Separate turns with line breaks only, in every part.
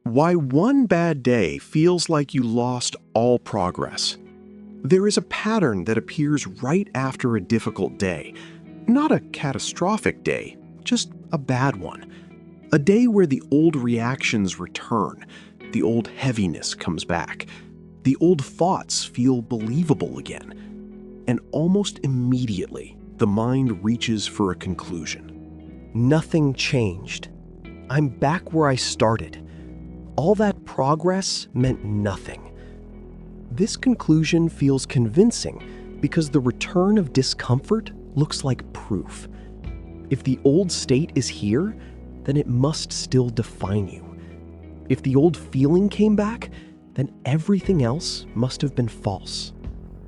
Why one bad day feels like you lost all progress. There is a pattern that appears right after a difficult day. Not a catastrophic day, just a bad one. A day where the old reactions return, the old heaviness comes back, the old thoughts feel believable again. And almost immediately, the mind reaches for a conclusion.
Nothing changed. I'm back where I started. All that progress meant nothing. This conclusion feels convincing because the return of discomfort looks like proof. If the old state is here, then it must still define you. If the old feeling came back, then everything else must have been false.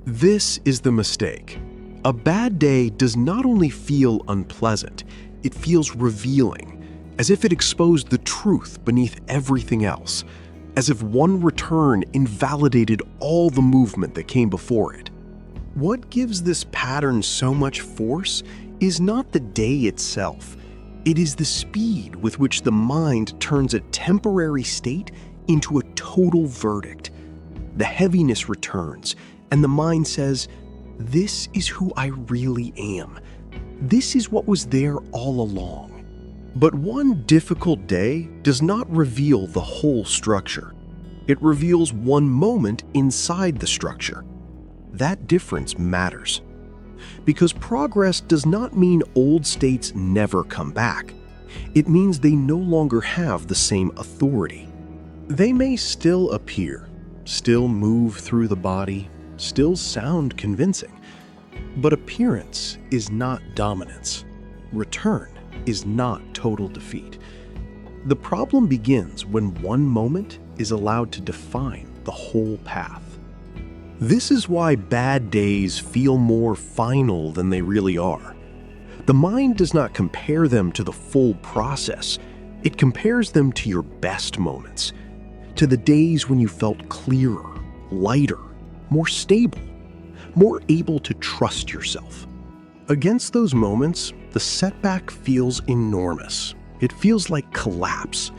This is the mistake. A bad day does not only feel unpleasant, it feels revealing, as if it exposed the truth beneath everything else, as if one return invalidated all the movement that came before it. What gives this pattern so much force is not the day itself. It is the speed with which the mind turns a temporary state into a total verdict. The heaviness returns, and the mind says, "This is who I really am. This is what was there all along." But one difficult day does not reveal the whole structure. It reveals one moment inside the structure. That difference matters. Because progress does not mean old states never come back. It means they no longer have the same authority. They may still appear, still move through the body, still sound convincing. But appearance is not dominance. Return is not total defeat. The problem begins when one moment is allowed to define the whole path. This is why bad days feel more final than they really are. The mind does not compare them to the full process. It compares them to your best moments, to the days when you felt clearer, lighter, more stable, more able to trust yourself. Against those moments, the setback feels enormous. It feels like collapse.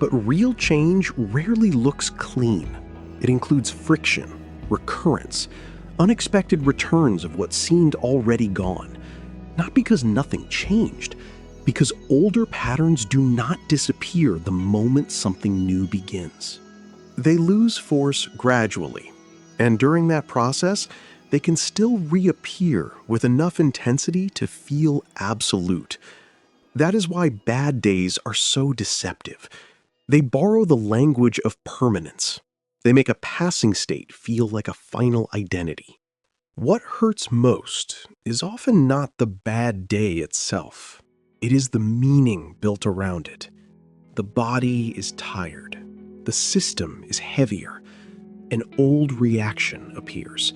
But real change rarely looks clean. It includes friction, recurrence, unexpected returns of what seemed already gone. Not because nothing changed, because older patterns do not disappear the moment something new begins. They lose force gradually, and during that process, they can still reappear with enough intensity to feel absolute. That is why bad days are so deceptive. They borrow the language of permanence. They make a passing state feel like a final identity. What hurts most is often not the bad day itself. It is the meaning built around it. The body is tired. The system is heavier. An old reaction appears.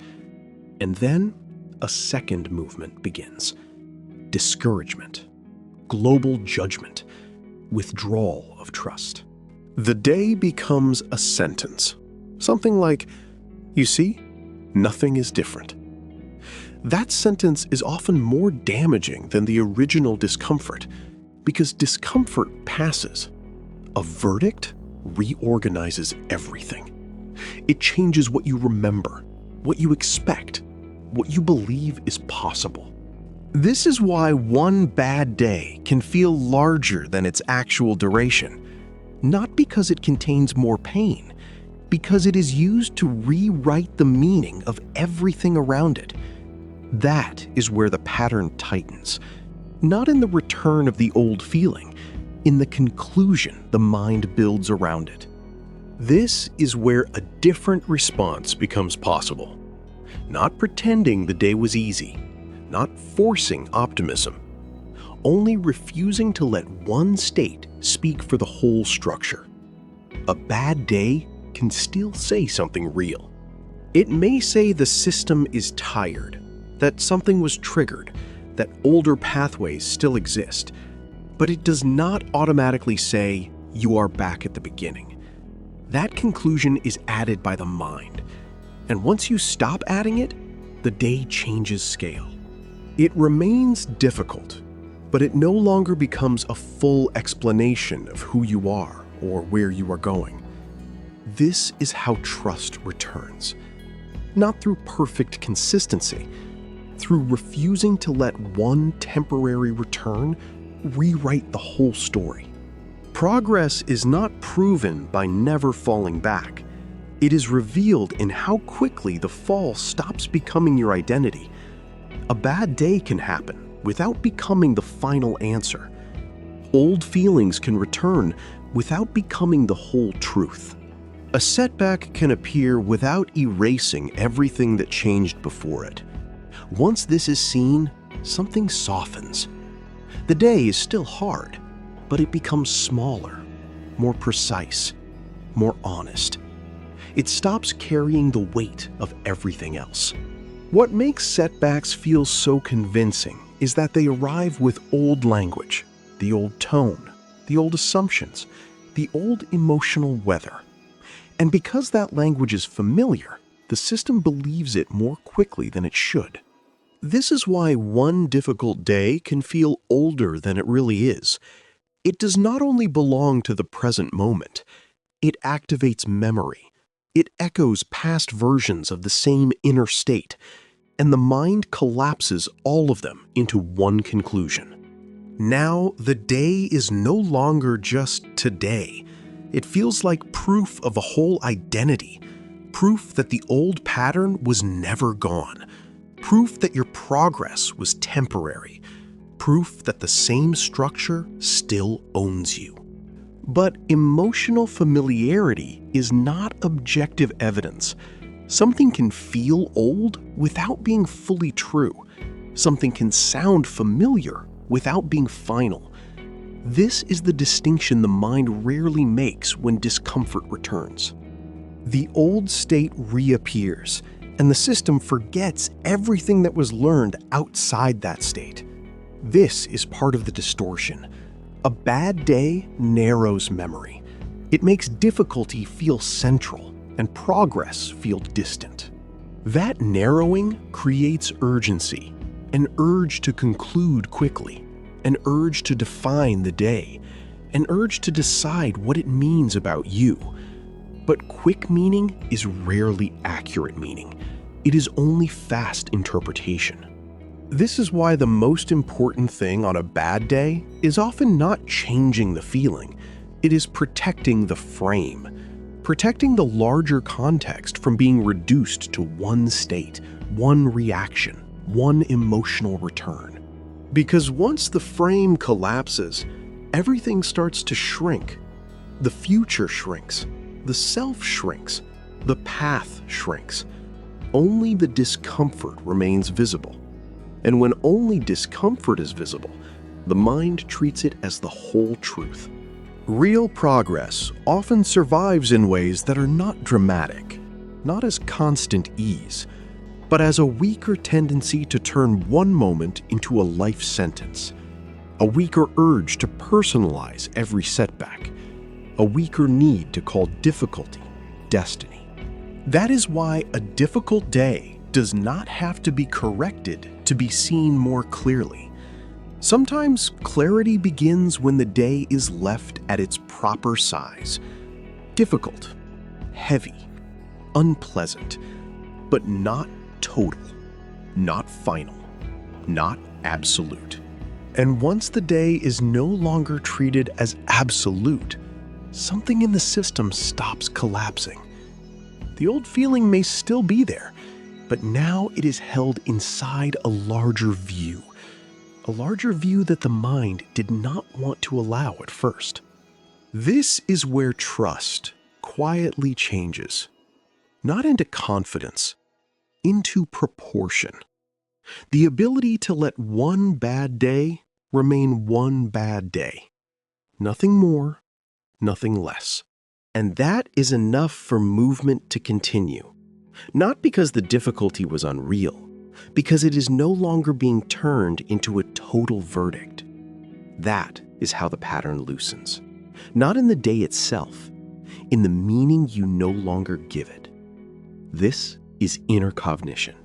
And then a second movement begins. Discouragement, global judgment, withdrawal of trust. The day becomes a sentence. Something like, "You see, nothing is different." That sentence is often more damaging than the original discomfort, because discomfort passes. A verdict reorganizes everything. It changes what you remember, what you expect, what you believe is possible. This is why one bad day can feel larger than its actual duration, not because it contains more pain, because it is used to rewrite the meaning of everything around it. That is where the pattern tightens, not in the return of the old feeling, in the conclusion the mind builds around it. This is where a different response becomes possible. Not pretending the day was easy, not forcing optimism, only refusing to let one state speak for the whole structure. A bad day can still say something real. It may say the system is tired, that something was triggered, that older pathways still exist, but it does not automatically say you are back at the beginning. That conclusion is added by the mind, and once you stop adding it, the day changes scale. It remains difficult, but it no longer becomes a full explanation of who you are or where you are going. This is how trust returns. Not through perfect consistency, through refusing to let one temporary return rewrite the whole story. Progress is not proven by never falling back. It is revealed in how quickly the fall stops becoming your identity. A bad day can happen without becoming the final answer. Old feelings can return without becoming the whole truth. A setback can appear without erasing everything that changed before it. Once this is seen, something softens. The day is still hard, but it becomes smaller, more precise, more honest. It stops carrying the weight of everything else. What makes setbacks feel so convincing is that they arrive with old language, the old tone, the old assumptions, the old emotional weather. And because that language is familiar, the system believes it more quickly than it should. This is why one difficult day can feel older than it really is. It does not only belong to the present moment, it activates memory. It echoes past versions of the same inner state, and the mind collapses all of them into one conclusion. Now, the day is no longer just today. It feels like proof of a whole identity, proof that the old pattern was never gone, proof that your progress was temporary, proof that the same structure still owns you. But emotional familiarity is not objective evidence. Something can feel old without being fully true. Something can sound familiar without being final. This is the distinction the mind rarely makes when discomfort returns. The old state reappears, and the system forgets everything that was learned outside that state. This is part of the distortion. A bad day narrows memory. It makes difficulty feel central and progress feel distant. That narrowing creates urgency, an urge to conclude quickly, an urge to define the day, an urge to decide what it means about you. But quick meaning is rarely accurate meaning. It is only fast interpretation. This is why the most important thing on a bad day is often not changing the feeling. It is protecting the frame, protecting the larger context from being reduced to one state, one reaction, one emotional return. Because once the frame collapses, everything starts to shrink. The future shrinks, the self shrinks, the path shrinks. Only the discomfort remains visible. And when only discomfort is visible, the mind treats it as the whole truth. Real progress often survives in ways that are not dramatic, not as constant ease, but as a weaker tendency to turn one moment into a life sentence, a weaker urge to personalize every setback, a weaker need to call difficulty destiny. That is why a difficult day does not have to be corrected to be seen more clearly. Sometimes clarity begins when the day is left at its proper size. Difficult, heavy, unpleasant, but not total, not final, not absolute. And once the day is no longer treated as absolute, something in the system stops collapsing. The old feeling may still be there, but now it is held inside a larger view that the mind did not want to allow at first. This is where trust quietly changes, not into confidence, into proportion. The ability to let one bad day remain one bad day. Nothing more, nothing less. And that is enough for movement to continue. Not because the difficulty was unreal, because it is no longer being turned into a total verdict. That is how the pattern loosens. Not in the day itself, in the meaning you no longer give it. This is inner cognition.